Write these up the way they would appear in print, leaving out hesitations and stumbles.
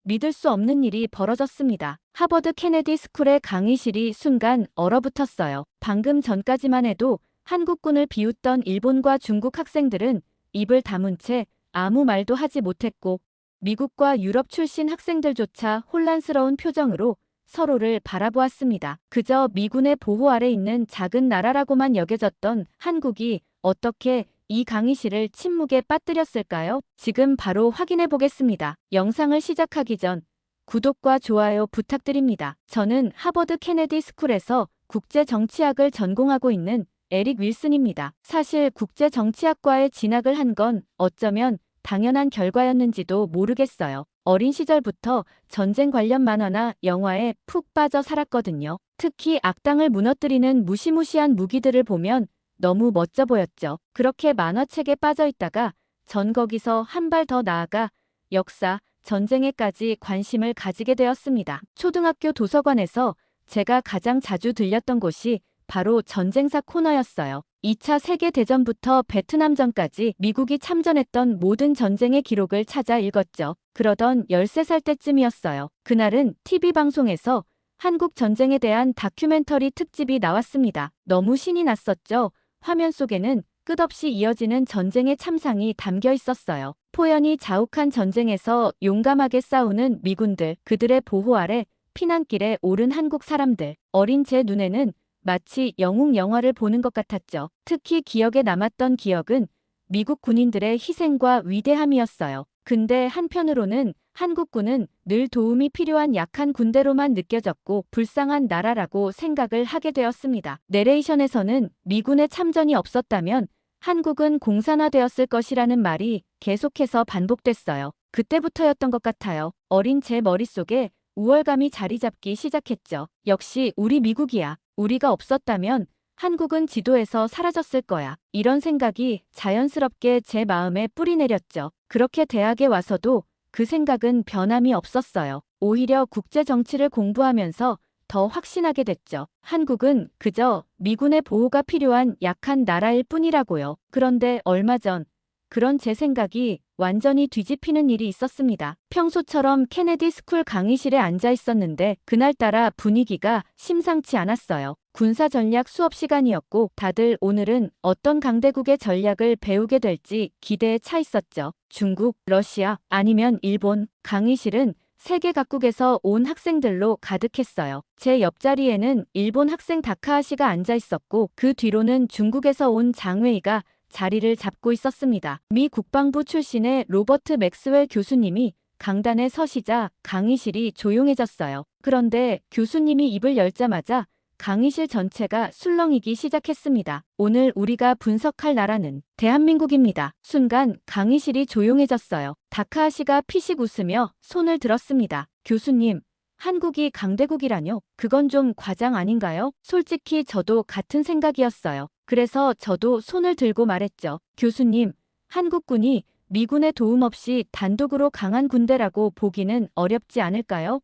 믿을 수 없는 일이 벌어졌습니다. 하버드 케네디 스쿨의 강의실이 순간 얼어붙었어요. 방금 전까지만 해도 한국군을 비웃던 일본과 중국 학생들은 입을 다문 채 아무 말도 하지 못했고, 미국과 유럽 출신 학생들조차 혼란스러운 표정으로 서로를 바라보았습니다. 그저 미군의 보호 아래 있는 작은 나라라고만 여겨졌던 한국이 어떻게 이 강의실을 침묵에 빠뜨렸을까요? 지금 바로 확인해 보겠습니다. 영상을 시작하기 전 구독과 좋아요 부탁드립니다. 저는 하버드 케네디 스쿨에서 국제정치학을 전공하고 있는 에릭 윌슨입니다. 사실 국제정치학과에 진학을 한 건 어쩌면 당연한 결과였는지도 모르겠어요. 어린 시절부터 전쟁 관련 만화나 영화에 푹 빠져 살았거든요. 특히 악당을 무너뜨리는 무시무시한 무기들을 보면 너무 멋져 보였죠. 그렇게 만화책에 빠져 있다가 전 거기서 한 발 더 나아가 역사, 전쟁에까지 관심을 가지게 되었습니다. 초등학교 도서관에서 제가 가장 자주 들렸던 곳이 바로 전쟁사 코너였어요. 2차 세계대전부터 베트남전까지 미국이 참전했던 모든 전쟁의 기록을 찾아 읽었죠. 그러던 13살 때쯤이었어요. 그날은 TV방송에서 한국 전쟁에 대한 다큐멘터리 특집이 나왔습니다. 너무 신이 났었죠. 화면 속에는 끝없이 이어지는 전쟁의 참상이 담겨 있었어요. 포연이 자욱한 전쟁에서 용감하게 싸우는 미군들, 그들의 보호 아래 피난길에 오른 한국 사람들. 어린 제 눈에는 마치 영웅 영화를 보는 것 같았죠. 특히 기억에 남았던 기억은 미국 군인들의 희생과 위대함이었어요. 근데 한편으로는 한국군은 늘 도움이 필요한 약한 군대로만 느껴졌고 불쌍한 나라라고 생각을 하게 되었습니다. 내레이션에서는 미군의 참전이 없었다면 한국은 공산화되었을 것이라는 말이 계속해서 반복됐어요. 그때부터였던 것 같아요. 어린 제 머릿속에 우월감이 자리 잡기 시작했죠. 역시 우리 미국이야. 우리가 없었다면 한국은 지도에서 사라졌을 거야. 이런 생각이 자연스럽게 제 마음에 뿌리 내렸죠. 그렇게 대학에 와서도 그 생각은 변함이 없었어요. 오히려 국제 정치를 공부하면서 더 확신하게 됐죠. 한국은 그저 미군의 보호가 필요한 약한 나라일 뿐이라고요. 그런데 얼마 전 그런 제 생각이 완전히 뒤집히는 일이 있었습니다. 평소처럼 케네디 스쿨 강의실에 앉아 있었는데 그날따라 분위기가 심상치 않았어요. 군사 전략 수업 시간이었고 다들 오늘은 어떤 강대국의 전략을 배우게 될지 기대에 차 있었죠. 중국, 러시아, 아니면 일본. 강의실은 세계 각국에서 온 학생들로 가득했어요. 제 옆자리에는 일본 학생 다카하시가 앉아 있었고 그 뒤로는 중국에서 온 장웨이가 자리를 잡고 있었습니다. 미 국방부 출신의 로버트 맥스웰 교수님이 강단에 서시자 강의실이 조용해졌어요. 그런데 교수님이 입을 열자마자 강의실 전체가 술렁이기 시작했습니다. 오늘 우리가 분석할 나라는 대한민국입니다. 순간 강의실이 조용해졌어요. 다카하시가 피식 웃으며 손을 들었습니다. 교수님, 한국이 강대국이라뇨? 그건 좀 과장 아닌가요? 솔직히 저도 같은 생각이었어요. 그래서 저도 손을 들고 말했죠. 교수님, 한국군이 미군의 도움 없이 단독으로 강한 군대라고 보기는 어렵지 않을까요?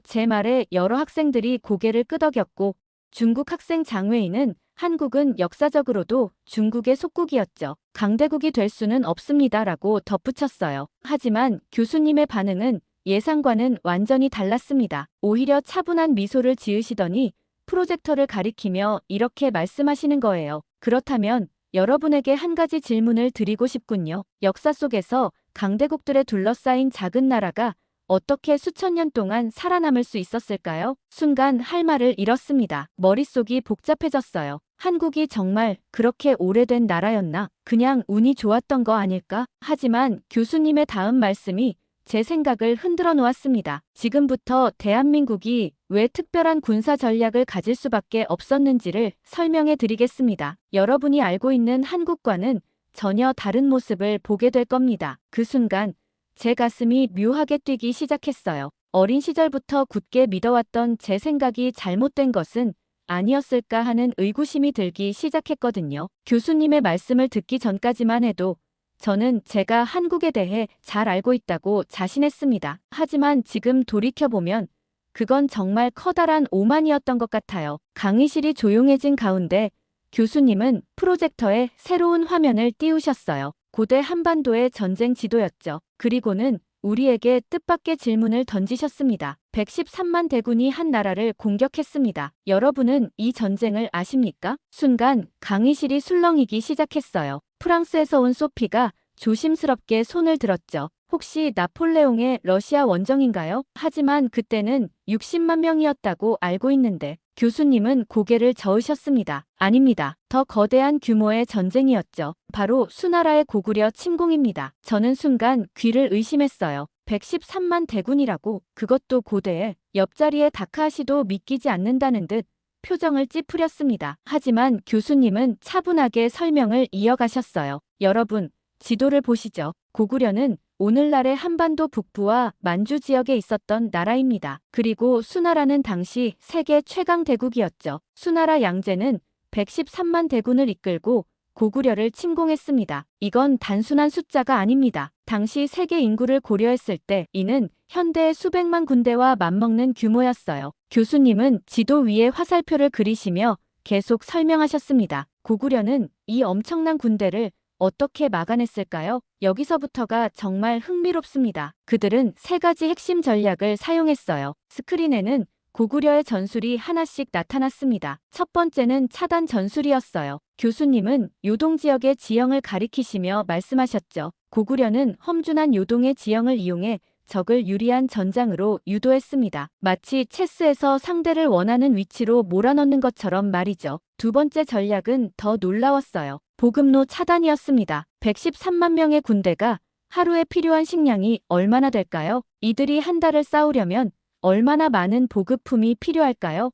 제 말에 여러 학생들이 고개를 끄덕였고 중국 학생 장웨이는 한국은 역사적으로도 중국의 속국이었죠. 강대국이 될 수는 없습니다라고 덧붙였어요. 하지만 교수님의 반응은 예상과는 완전히 달랐습니다. 오히려 차분한 미소를 지으시더니 프로젝터를 가리키며 이렇게 말씀하시는 거예요. 그렇다면 여러분에게 한 가지 질문을 드리고 싶군요. 역사 속에서 강대국들에 둘러싸인 작은 나라가 어떻게 수천 년 동안 살아남을 수 있었을까요? 순간 할 말을 잃었습니다. 머릿속이 복잡해졌어요. 한국이 정말 그렇게 오래된 나라였나? 그냥 운이 좋았던 거 아닐까? 하지만 교수님의 다음 말씀이 제 생각을 흔들어 놓았습니다. 지금부터 대한민국이 왜 특별한 군사 전략을 가질 수밖에 없었는지를 설명해 드리겠습니다. 여러분이 알고 있는 한국과는 전혀 다른 모습을 보게 될 겁니다. 그 순간 제 가슴이 묘하게 뛰기 시작했어요. 어린 시절부터 굳게 믿어왔던 제 생각이 잘못된 것은 아니었을까 하는 의구심이 들기 시작했거든요. 교수님의 말씀을 듣기 전까지만 해도 저는 제가 한국에 대해 잘 알고 있다고 자신했습니다. 하지만 지금 돌이켜보면 그건 정말 커다란 오만이었던 것 같아요. 강의실이 조용해진 가운데 교수님은 프로젝터에 새로운 화면을 띄우셨어요. 고대 한반도의 전쟁 지도였죠. 그리고는 우리에게 뜻밖의 질문을 던지셨습니다. 113만 대군이 한 나라를 공격했습니다. 여러분은 이 전쟁을 아십니까? 순간 강의실이 술렁이기 시작했어요. 프랑스에서 온 소피가 조심스럽게 손을 들었죠. 혹시 나폴레옹의 러시아 원정인가요? 하지만 그때는 60만 명이었다고 알고 있는데 교수님은 고개를 저으셨습니다. 아닙니다. 더 거대한 규모의 전쟁이었죠. 바로 수나라의 고구려 침공입니다. 저는 순간 귀를 의심했어요. 113만 대군이라고, 그것도 고대에. 옆자리의 다카하시도 믿기지 않는다는 듯 표정을 찌푸렸습니다. 하지만 교수님은 차분하게 설명을 이어가셨어요. 여러분, 지도를 보시죠. 고구려는 오늘날의 한반도 북부와 만주 지역에 있었던 나라입니다. 그리고 수나라는 당시 세계 최강 대국이었죠. 수나라 양제는 113만 대군을 이끌고 고구려를 침공했습니다. 이건 단순한 숫자가 아닙니다. 당시 세계 인구를 고려했을 때 이는 현대의 수백만 군대와 맞먹는 규모였어요. 교수님은 지도 위에 화살표를 그리시며 계속 설명하셨습니다. 고구려는 이 엄청난 군대를 어떻게 막아냈을까요? 여기서부터가 정말 흥미롭습니다. 그들은 세 가지 핵심 전략을 사용했어요. 스크린에는 고구려의 전술이 하나씩 나타났습니다. 첫 번째는 차단 전술이었어요. 교수님은 요동 지역의 지형을 가리키시며 말씀하셨죠. 고구려는 험준한 요동의 지형을 이용해 적을 유리한 전장으로 유도했습니다. 마치 체스에서 상대를 원하는 위치로 몰아넣는 것처럼 말이죠. 두 번째 전략은 더 놀라웠어요. 보급로 차단이었습니다. 113만 명의 군대가 하루에 필요한 식량이 얼마나 될까요? 이들이 한 달을 싸우려면 얼마나 많은 보급품이 필요할까요?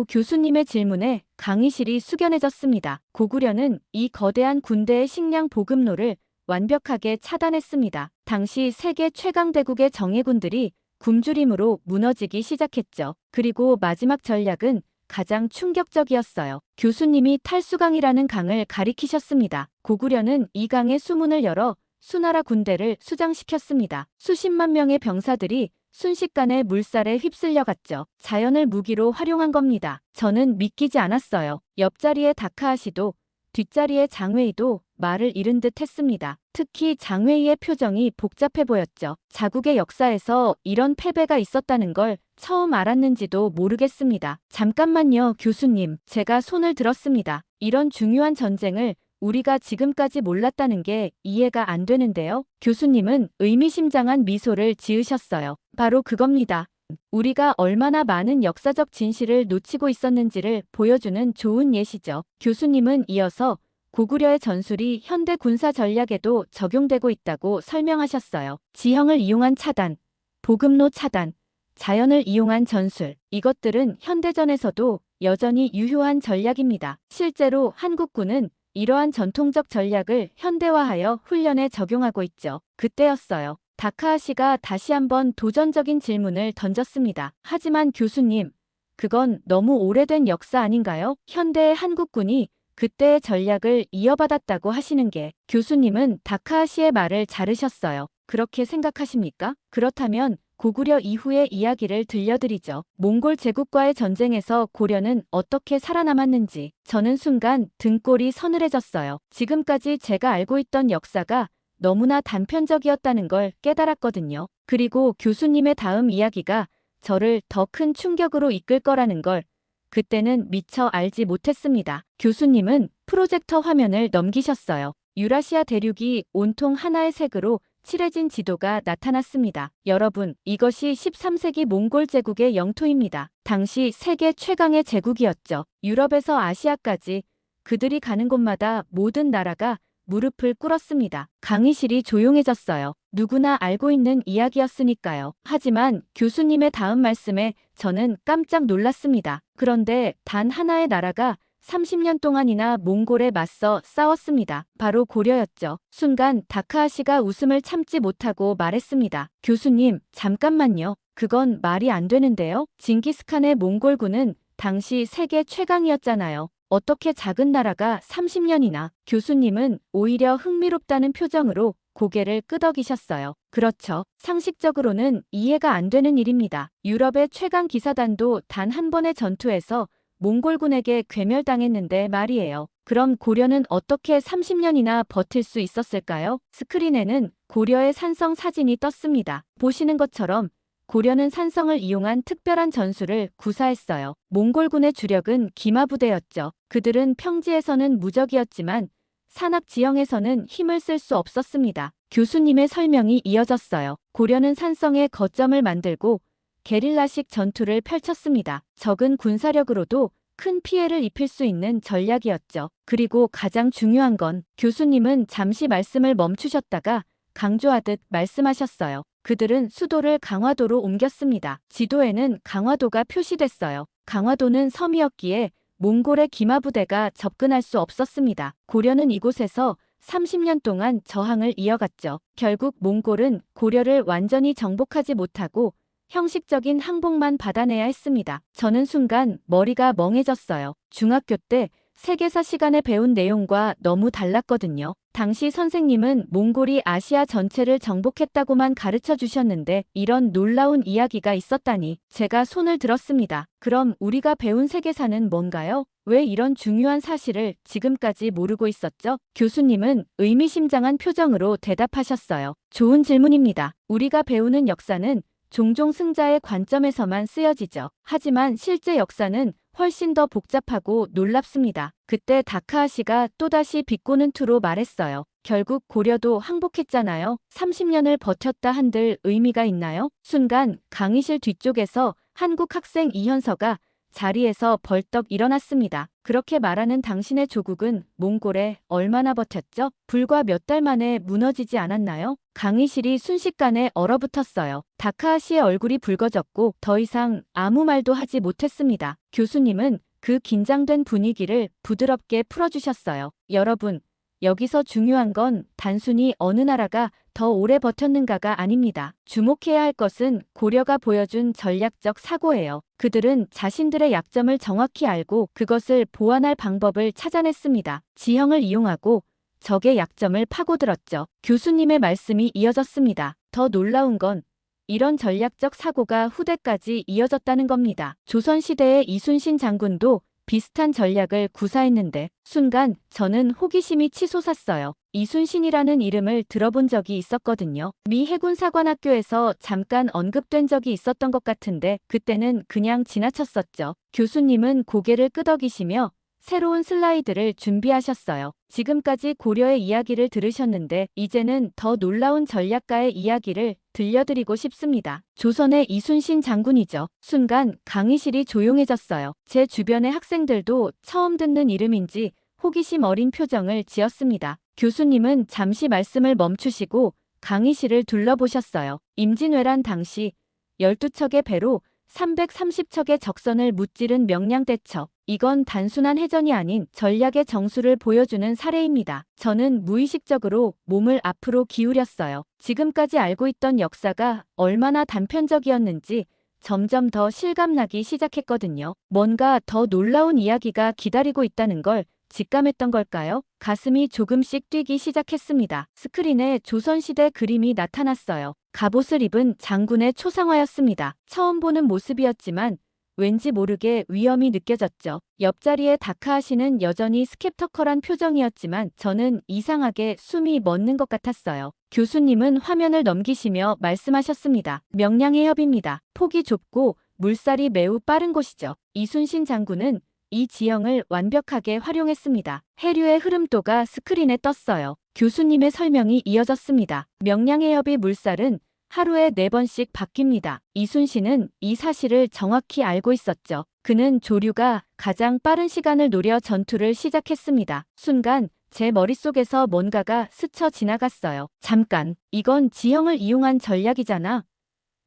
교수님의 질문에 강의실이 숙연해졌습니다. 고구려는 이 거대한 군대의 식량 보급로를 완벽하게 차단했습니다. 당시 세계 최강 대국의 정예군들이 굶주림으로 무너지기 시작했죠. 그리고 마지막 전략은 가장 충격적이었어요. 교수님이 탈수강이라는 강을 가리키셨습니다. 고구려는 이 강의 수문을 열어 수나라 군대를 수장시켰습니다. 수십만 명의 병사들이 순식간에 물살에 휩쓸려갔죠. 자연을 무기로 활용한 겁니다. 저는 믿기지 않았어요. 옆자리의 다카하시도 뒷자리의 장웨이도 말을 잃은 듯 했습니다. 특히 장웨이의 표정이 복잡해 보였죠. 자국의 역사에서 이런 패배가 있었다는 걸 처음 알았는지도 모르겠습니다. 잠깐만요, 교수님. 제가 손을 들었습니다. 이런 중요한 전쟁을 우리가 지금까지 몰랐다는 게 이해가 안 되는데요. 교수님은 의미심장한 미소를 지으셨어요. 바로 그겁니다. 우리가 얼마나 많은 역사적 진실을 놓치고 있었는지를 보여주는 좋은 예시죠. 교수님은 이어서 고구려의 전술이 현대 군사 전략에도 적용되고 있다고 설명하셨어요. 지형을 이용한 차단, 보급로 차단, 자연을 이용한 전술, 이것들은 현대전에서도 여전히 유효한 전략입니다. 실제로 한국군은 이러한 전통적 전략을 현대화하여 훈련에 적용하고 있죠. 그때였어요. 다카하시가 다시 한번 도전적인 질문을 던졌습니다. 하지만 교수님, 그건 너무 오래된 역사 아닌가요? 현대의 한국군이 그때의 전략을 이어받았다고 하시는 게. 교수님은 다카하시의 말을 자르셨어요. 그렇게 생각하십니까? 그렇다면 고구려 이후의 이야기를 들려드리죠. 몽골 제국과의 전쟁에서 고려는 어떻게 살아남았는지. 저는 순간 등골이 서늘해졌어요. 지금까지 제가 알고 있던 역사가 너무나 단편적이었다는 걸 깨달았거든요. 그리고 교수님의 다음 이야기가 저를 더 큰 충격으로 이끌 거라는 걸 그때는 미처 알지 못했습니다. 교수님은 프로젝터 화면을 넘기셨어요. 유라시아 대륙이 온통 하나의 색으로 칠해진 지도가 나타났습니다. 여러분, 이것이 13세기 몽골 제국의 영토입니다. 당시 세계 최강의 제국이었죠. 유럽에서 아시아까지 그들이 가는 곳마다 모든 나라가 무릎을 꿇었습니다. 강의실이 조용해졌어요. 누구나 알고 있는 이야기였으니까요. 하지만 교수님의 다음 말씀에 저는 깜짝 놀랐습니다. 그런데 단 하나의 나라가 30년 동안이나 몽골에 맞서 싸웠습니다. 바로 고려였죠. 순간 다카하시가 웃음을 참지 못하고 말했습니다. 교수님, 잠깐만요. 그건 말이 안 되는데요. 징기스칸의 몽골군은 당시 세계 최강이었잖아요. 어떻게 작은 나라가 30년이나. 교수님은 오히려 흥미롭다는 표정으로 고개를 끄덕이셨어요. 그렇죠. 상식적으로는 이해가 안 되는 일입니다. 유럽의 최강 기사단도 단 한 번의 전투에서 몽골군에게 괴멸당했는데 말이에요. 그럼 고려는 어떻게 30년이나 버틸 수 있었을까요? 스크린에는 고려의 산성 사진이 떴습니다. 보시는 것처럼 고려는 산성을 이용한 특별한 전술을 구사했어요. 몽골군의 주력은 기마부대였죠. 그들은 평지에서는 무적이었지만 산악 지형에서는 힘을 쓸 수 없었습니다. 교수님의 설명이 이어졌어요. 고려는 산성에 거점을 만들고 게릴라식 전투를 펼쳤습니다. 적은 군사력으로도 큰 피해를 입힐 수 있는 전략이었죠. 그리고 가장 중요한 건 교수님은 잠시 말씀을 멈추셨다가 강조하듯 말씀하셨어요. 그들은 수도를 강화도로 옮겼습니다. 지도에는 강화도가 표시됐어요. 강화도는 섬이었기에 몽골의 기마부대가 접근할 수 없었습니다. 고려는 이곳에서 30년 동안 저항을 이어갔죠. 결국 몽골은 고려를 완전히 정복하지 못하고 형식적인 항복만 받아내야 했습니다. 저는 순간 머리가 멍해졌어요. 중학교 때 세계사 시간에 배운 내용과 너무 달랐거든요. 당시 선생님은 몽골이 아시아 전체를 정복했다고만 가르쳐 주셨는데 이런 놀라운 이야기가 있었다니 제가 손을 들었습니다. 그럼 우리가 배운 세계사는 뭔가요? 왜 이런 중요한 사실을 지금까지 모르고 있었죠? 교수님은 의미심장한 표정으로 대답하셨어요. 좋은 질문입니다. 우리가 배우는 역사는 종종 승자의 관점에서만 쓰여지죠. 하지만 실제 역사는 훨씬 더 복잡하고 놀랍습니다. 그때 다카하시가 또다시 비꼬는 투로 말했어요. 결국 고려도 항복했잖아요. 30년을 버텼다 한들 의미가 있나요? 순간 강의실 뒤쪽에서 한국 학생 이현서가 자리에서 벌떡 일어났습니다. 그렇게 말하는 당신의 조국은 몽골에 얼마나 버텼죠? 불과 몇 달 만에 무너지지 않았나요? 강의실이 순식간에 얼어붙었어요. 다카하시의 얼굴이 붉어졌고 더 이상 아무 말도 하지 못했습니다. 교수님은 그 긴장된 분위기를 부드럽게 풀어주셨어요. 여러분, 여기서 중요한 건 단순히 어느 나라가 더 오래 버텼는가가 아닙니다. 주목해야 할 것은 고려가 보여준 전략적 사고예요. 그들은 자신들의 약점을 정확히 알고 그것을 보완할 방법을 찾아냈습니다. 지형을 이용하고 적의 약점을 파고들었죠. 교수님의 말씀이 이어졌습니다. 더 놀라운 건 이런 전략적 사고가 후대까지 이어졌다는 겁니다. 조선시대의 이순신 장군도 비슷한 전략을 구사했는데 순간 저는 호기심이 치솟았어요. 이순신이라는 이름을 들어본 적이 있었거든요. 미 해군사관학교에서 잠깐 언급된 적이 있었던 것 같은데 그때는 그냥 지나쳤었죠. 교수님은 고개를 끄덕이시며 새로운 슬라이드를 준비하셨어요. 지금까지 고려의 이야기를 들으셨는데 이제는 더 놀라운 전략가의 이야기를 들려드리고 싶습니다. 조선의 이순신 장군이죠. 순간 강의실이 조용해졌어요. 제 주변의 학생들도 처음 듣는 이름인지 호기심 어린 표정을 지었습니다. 교수님은 잠시 말씀을 멈추시고 강의실을 둘러보셨어요. 임진왜란 당시 12척의 배로 330척의 적선을 무찌른 명량대첩. 이건 단순한 해전이 아닌 전략의 정수를 보여주는 사례입니다. 저는 무의식적으로 몸을 앞으로 기울였어요. 지금까지 알고 있던 역사가 얼마나 단편적이었는지 점점 더 실감나기 시작했거든요. 뭔가 더 놀라운 이야기가 기다리고 있다는 걸 직감했던 걸까요? 가슴이 조금씩 뛰기 시작했습니다. 스크린에 조선시대 그림이 나타났어요. 갑옷을 입은 장군의 초상화였습니다. 처음 보는 모습이었지만 왠지 모르게 위험이 느껴졌죠. 옆자리에 다카하시는 여전히 스캡터컬한 표정이었지만 저는 이상하게 숨이 멎는 것 같았어요. 교수님은 화면을 넘기시며 말씀하셨습니다. 명량해협입니다. 폭이 좁고 물살이 매우 빠른 곳이죠. 이순신 장군은 이 지형을 완벽하게 활용했습니다. 해류의 흐름도가 스크린에 떴어요. 교수님의 설명이 이어졌습니다. 명량해협의 물살은 하루에 4번씩 바뀝니다. 이순신은 이 사실을 정확히 알고 있었죠. 그는 조류가 가장 빠른 시간을 노려 전투를 시작했습니다. 순간 제 머릿속에서 뭔가가 스쳐 지나갔어요. 잠깐, 이건 지형을 이용한 전략이잖아.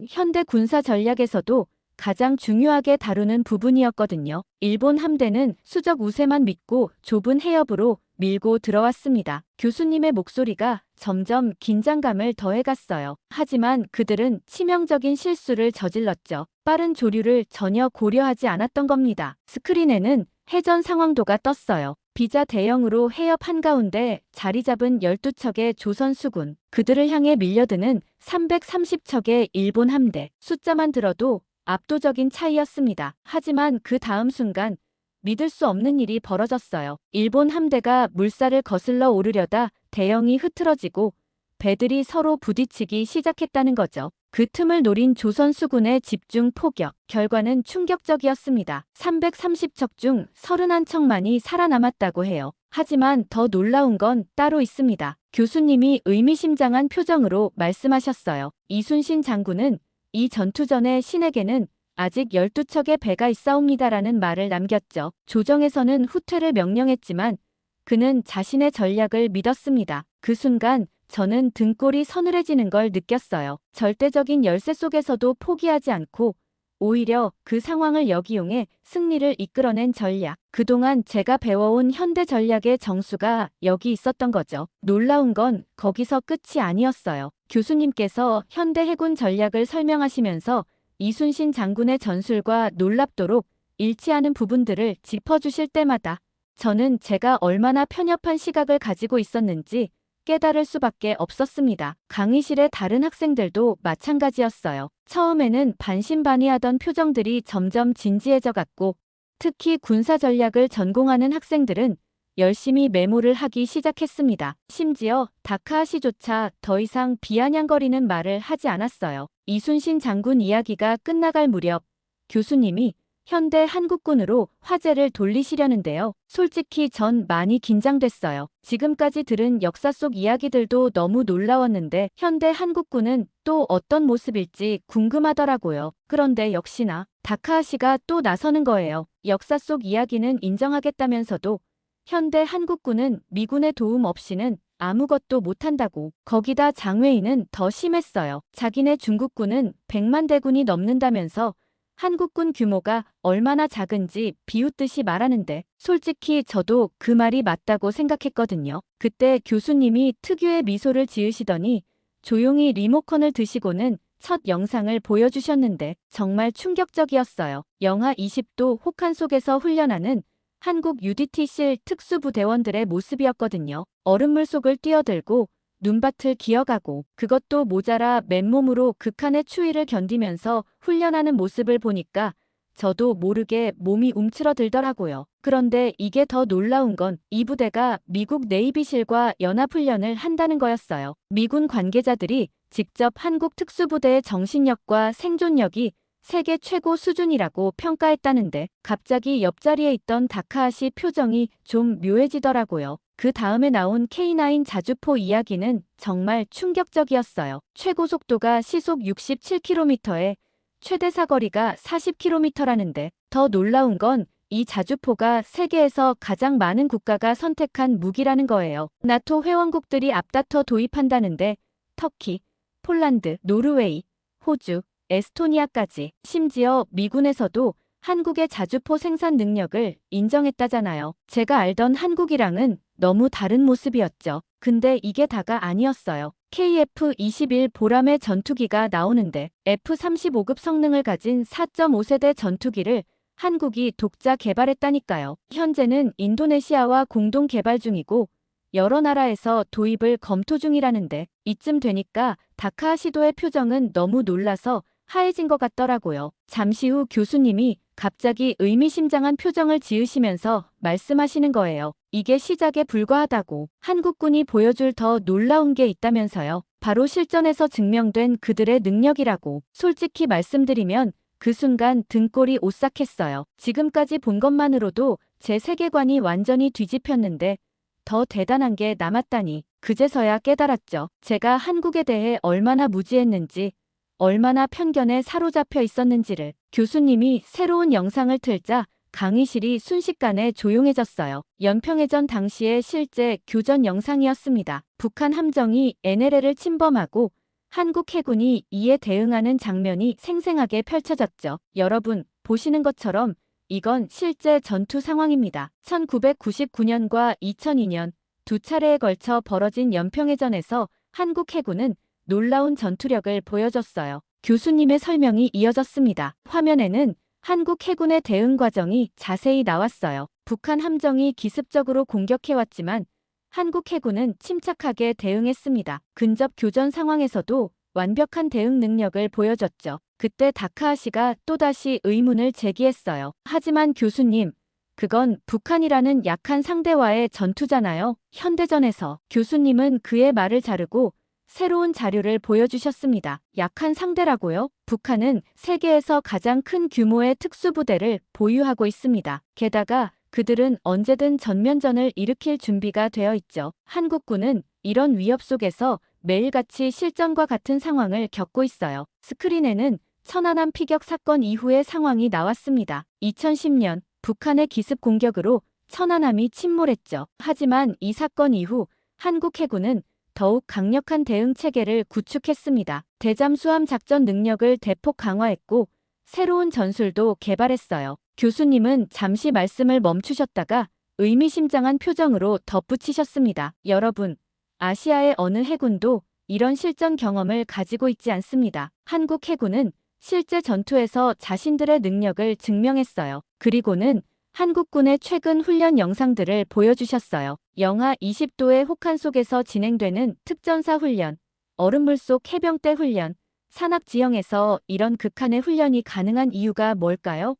현대 군사 전략에서도 가장 중요하게 다루는 부분이었거든요. 일본 함대는 수적 우세만 믿고 좁은 해협으로 밀고 들어왔습니다. 교수님의 목소리가 점점 긴장감을 더해갔어요. 하지만 그들은 치명적인 실수를 저질렀죠. 빠른 조류를 전혀 고려하지 않았던 겁니다. 스크린에는 해전 상황도가 떴어요. 비자 대형으로 해협 한가운데 자리 잡은 12척의 조선 수군, 그들을 향해 밀려드는 330척의 일본 함대. 숫자만 들어도 압도적인 차이였습니다. 하지만 그 다음 순간 믿을 수 없는 일이 벌어졌어요. 일본 함대가 물살을 거슬러 오르려다 대형이 흐트러지고 배들이 서로 부딪히기 시작했다는 거죠. 그 틈을 노린 조선 수군의 집중 포격. 결과는 충격적이었습니다. 330척 중 31척만이 살아남았다고 해요. 하지만 더 놀라운 건 따로 있습니다. 교수님이 의미심장한 표정으로 말씀하셨어요. 이순신 장군은 이 전투 전에 신에게는 아직 12척의 배가 있사옵니다라는 말을 남겼죠. 조정에서는 후퇴를 명령했지만 그는 자신의 전략을 믿었습니다. 그 순간 저는 등골이 서늘해지는 걸 느꼈어요. 절대적인 열세 속에서도 포기하지 않고 오히려 그 상황을 역이용해 승리를 이끌어낸 전략. 그동안 제가 배워온 현대 전략의 정수가 여기 있었던 거죠. 놀라운 건 거기서 끝이 아니었어요. 교수님께서 현대 해군 전략을 설명하시면서 이순신 장군의 전술과 놀랍도록 일치하는 부분들을 짚어주실 때마다 저는 제가 얼마나 편협한 시각을 가지고 있었는지 깨달을 수밖에 없었습니다. 강의실의 다른 학생들도 마찬가지였어요. 처음에는 반신반의하던 표정들이 점점 진지해져 갔고 특히 군사 전략을 전공하는 학생들은 열심히 메모를 하기 시작했습니다. 심지어 다카하시조차 더 이상 비아냥거리는 말을 하지 않았어요. 이순신 장군 이야기가 끝나갈 무렵 교수님이 현대 한국군으로 화제를 돌리시려는데요. 솔직히 전 많이 긴장됐어요. 지금까지 들은 역사 속 이야기들도 너무 놀라웠는데 현대 한국군은 또 어떤 모습일지 궁금하더라고요. 그런데 역시나 다카하시가 또 나서는 거예요. 역사 속 이야기는 인정하겠다면서도 현대 한국군은 미군의 도움 없이는 아무것도 못한다고. 거기다 장외인은 더 심했어요. 자기네 중국군은 100만 대군이 넘는다면서 한국군 규모가 얼마나 작은지 비웃듯이 말하는데 솔직히 저도 그 말이 맞다고 생각했거든요. 그때 교수님이 특유의 미소를 지으시더니 조용히 리모컨을 드시고는 첫 영상을 보여주셨는데 정말 충격적이었어요. 영하 20도 혹한 속에서 훈련하는 한국 UDT실 특수부대원들의 모습이었거든요. 얼음물 속을 뛰어들고 눈밭을 기어가고 그것도 모자라 맨몸으로 극한의 추위를 견디면서 훈련하는 모습을 보니까 저도 모르게 몸이 움츠러들더라고요. 그런데 이게 더 놀라운 건 이 부대가 미국 네이비실과 연합훈련을 한다는 거였어요. 미군 관계자들이 직접 한국 특수부대의 정신력과 생존력이 세계 최고 수준이라고 평가했다는데 갑자기 옆자리에 있던 다카하시 표정이 좀 묘해지더라고요. 그 다음에 나온 K9 자주포 이야기는 정말 충격적이었어요. 최고 속도가 시속 67km에 최대 사거리가 40km라는데 더 놀라운 건 이 자주포가 세계에서 가장 많은 국가가 선택한 무기라는 거예요. 나토 회원국들이 앞다퉈 도입한다는데 터키, 폴란드, 노르웨이, 호주, 에스토니아까지 심지어 미군에서도 한국의 자주포 생산 능력을 인정했다잖아요. 제가 알던 한국이랑은 너무 다른 모습이었죠. 근데 이게 다가 아니었어요. KF-21 보람의 전투기가 나오는데 F-35급 성능을 가진 4.5세대 전투기를 한국이 독자 개발했다니까요. 현재는 인도네시아와 공동 개발 중이고 여러 나라에서 도입을 검토 중이라는데 이쯤 되니까 다카하시도의 표정은 너무 놀라서 하얘진 것 같더라고요. 잠시 후 교수님이 갑자기 의미심장한 표정을 지으시면서 말씀하시는 거예요. 이게 시작에 불과하다고. 한국군이 보여줄 더 놀라운 게 있다면서요. 바로 실전에서 증명된 그들의 능력이라고. 솔직히 말씀드리면 그 순간 등골이 오싹했어요. 지금까지 본 것만으로도 제 세계관이 완전히 뒤집혔는데 더 대단한 게 남았다니 그제서야 깨달았죠. 제가 한국에 대해 얼마나 무지했는지 얼마나 편견에 사로잡혀 있었는지를. 교수님이 새로운 영상을 틀자 강의실이 순식간에 조용해졌어요. 연평해전 당시의 실제 교전 영상이었습니다. 북한 함정이 NLL을 침범하고 한국 해군이 이에 대응하는 장면이 생생하게 펼쳐졌죠. 여러분, 보시는 것처럼 이건 실제 전투 상황입니다. 1999년과 2002년 두 차례에 걸쳐 벌어진 연평해전에서 한국 해군은 놀라운 전투력을 보여줬어요. 교수님의 설명이 이어졌습니다. 화면에는 한국 해군의 대응 과정이 자세히 나왔어요. 북한 함정이 기습적으로 공격해왔지만 한국 해군은 침착하게 대응했습니다. 근접 교전 상황에서도 완벽한 대응 능력을 보여줬죠. 그때 다카하시가 또다시 의문을 제기했어요. 하지만 교수님, 그건 북한이라는 약한 상대와의 전투잖아요. 현대전에서. 교수님은 그의 말을 자르고 새로운 자료를 보여주셨습니다. 약한 상대라고요? 북한은 세계에서 가장 큰 규모의 특수부대를 보유하고 있습니다. 게다가 그들은 언제든 전면전을 일으킬 준비가 되어 있죠. 한국군은 이런 위협 속에서 매일같이 실전과 같은 상황을 겪고 있어요. 스크린에는 천안함 피격 사건 이후의 상황이 나왔습니다. 2010년 북한의 기습 공격으로 천안함이 침몰했죠. 하지만 이 사건 이후 한국 해군은 더욱 강력한 대응 체계를 구축했습니다. 대잠수함 작전 능력을 대폭 강화했고 새로운 전술도 개발했어요. 교수님은 잠시 말씀을 멈추셨다가 의미심장한 표정으로 덧붙이셨습니다. 여러분, 아시아의 어느 해군도 이런 실전 경험을 가지고 있지 않습니다. 한국 해군은 실제 전투에서 자신들의 능력을 증명했어요. 그리고는 한국군의 최근 훈련 영상들을 보여주셨어요. 영하 20도의 혹한 속에서 진행되는 특전사 훈련, 얼음물 속 해병대 훈련, 산악 지형에서 이런 극한의 훈련이 가능한 이유가 뭘까요?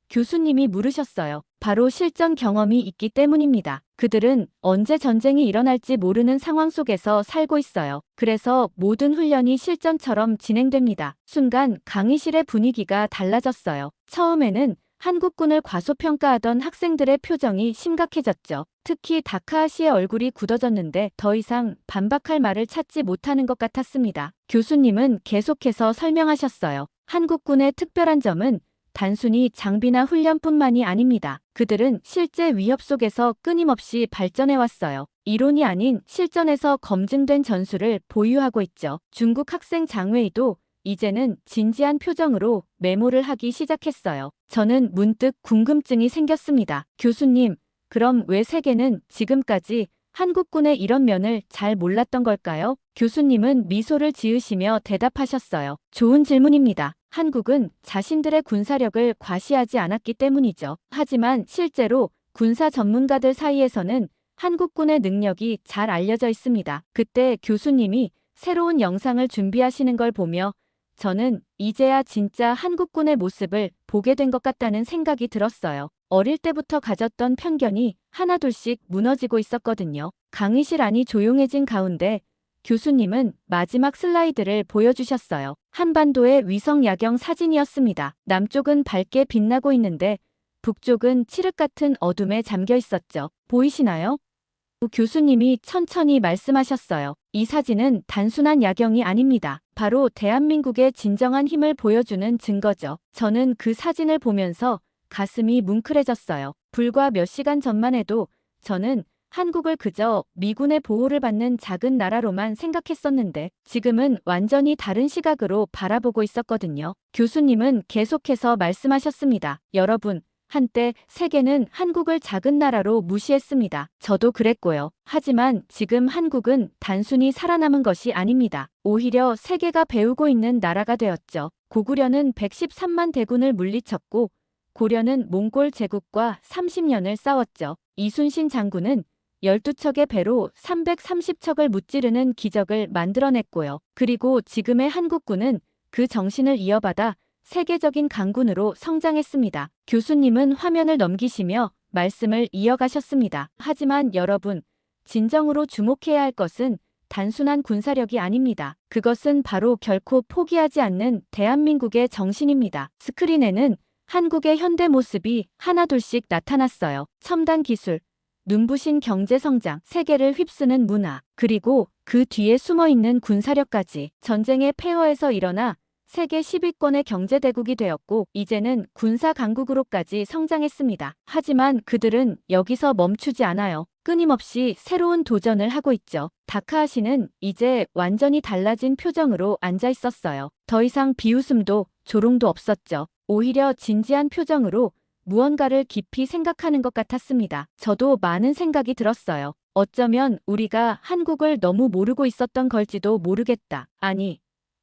교수님이 물으셨어요. 바로 실전 경험이 있기 때문입니다. 그들은 언제 전쟁이 일어날지 모르는 상황 속에서 살고 있어요. 그래서 모든 훈련이 실전처럼 진행됩니다. 순간 강의실의 분위기가 달라졌어요. 처음에는 한국군을 과소평가하던 학생들의 표정이 심각해졌죠. 특히 다카하시의 얼굴이 굳어졌는데 더 이상 반박할 말을 찾지 못하는 것 같았습니다. 교수님은 계속해서 설명하셨어요. 한국군의 특별한 점은 단순히 장비나 훈련뿐만이 아닙니다. 그들은 실제 위협 속에서 끊임없이 발전해왔어요. 이론이 아닌 실전에서 검증된 전술을 보유하고 있죠. 중국 학생 장웨이도 이제는 진지한 표정으로 메모를 하기 시작했어요. 저는 문득 궁금증이 생겼습니다. 교수님, 그럼 왜 세계는 지금까지 한국군의 이런 면을 잘 몰랐던 걸까요? 교수님은 미소를 지으시며 대답하셨어요. 좋은 질문입니다. 한국은 자신들의 군사력을 과시하지 않았기 때문이죠. 하지만 실제로 군사 전문가들 사이에서는 한국군의 능력이 잘 알려져 있습니다. 그때 교수님이 새로운 영상을 준비하시는 걸 보며 저는 이제야 진짜 한국군의 모습을 보게 된 것 같다는 생각이 들었어요. 어릴 때부터 가졌던 편견이 하나둘씩 무너지고 있었거든요. 강의실 안이 조용해진 가운데 교수님은 마지막 슬라이드를 보여주셨어요. 한반도의 위성 야경 사진이었습니다. 남쪽은 밝게 빛나고 있는데 북쪽은 칠흑 같은 어둠에 잠겨 있었죠. 보이시나요? 교수님이 천천히 말씀하셨어요. 이 사진은 단순한 야경이 아닙니다. 바로 대한민국의 진정한 힘을 보여주는 증거죠. 저는 그 사진을 보면서 가슴이 뭉클해졌어요. 불과 몇 시간 전만 해도 저는 한국을 그저 미군의 보호를 받는 작은 나라로만 생각했었는데 지금은 완전히 다른 시각으로 바라보고 있었거든요. 교수님은 계속해서 말씀하셨습니다. 여러분, 한때 세계는 한국을 작은 나라로 무시했습니다. 저도 그랬고요. 하지만 지금 한국은 단순히 살아남은 것이 아닙니다. 오히려 세계가 배우고 있는 나라가 되었죠. 고구려는 113만 대군을 물리쳤고 고려는 몽골 제국과 30년을 싸웠죠. 이순신 장군은 12척의 배로 330척을 무찌르는 기적을 만들어냈고요. 그리고 지금의 한국군은 그 정신을 이어받아 세계적인 강군으로 성장했습니다. 교수님은 화면을 넘기시며 말씀을 이어가셨습니다. 하지만 여러분, 진정으로 주목해야 할 것은 단순한 군사력이 아닙니다. 그것은 바로 결코 포기하지 않는 대한민국의 정신입니다. 스크린에는 한국의 현대 모습이 하나둘씩 나타났어요. 첨단 기술, 눈부신 경제 성장, 세계를 휩쓰는 문화, 그리고 그 뒤에 숨어있는 군사력까지. 전쟁의 폐허에서 일어나 세계 10위권의 경제대국이 되었고 이제는 군사 강국으로까지 성장했습니다. 하지만 그들은 여기서 멈추지 않아요. 끊임없이 새로운 도전을 하고 있죠. 다카하시는 이제 완전히 달라진 표정으로 앉아 있었어요. 더 이상 비웃음도 조롱도 없었죠. 오히려 진지한 표정으로 무언가를 깊이 생각하는 것 같았습니다. 저도 많은 생각이 들었어요. 어쩌면 우리가 한국을 너무 모르고 있었던 걸지도 모르겠다. 아니,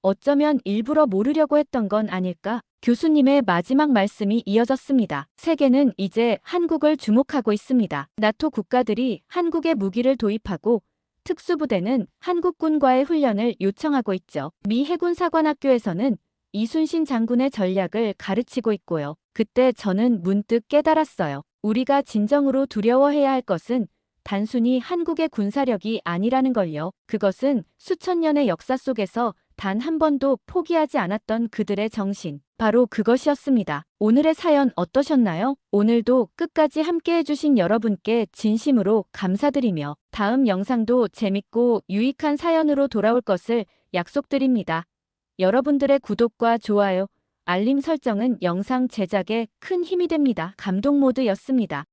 어쩌면 일부러 모르려고 했던 건 아닐까? 교수님의 마지막 말씀이 이어졌습니다. 세계는 이제 한국을 주목하고 있습니다. 나토 국가들이 한국에 무기를 도입하고 특수부대는 한국군과의 훈련을 요청하고 있죠. 미 해군사관학교에서는 이순신 장군의 전략을 가르치고 있고요. 그때 저는 문득 깨달았어요. 우리가 진정으로 두려워해야 할 것은 단순히 한국의 군사력이 아니라는 걸요. 그것은 수천 년의 역사 속에서 단 한 번도 포기하지 않았던 그들의 정신. 바로 그것이었습니다. 오늘의 사연 어떠셨나요? 오늘도 끝까지 함께 해주신 여러분께 진심으로 감사드리며 다음 영상도 재밌고 유익한 사연으로 돌아올 것을 약속드립니다. 여러분들의 구독과 좋아요, 알림 설정은 영상 제작에 큰 힘이 됩니다. 감동 모드였습니다.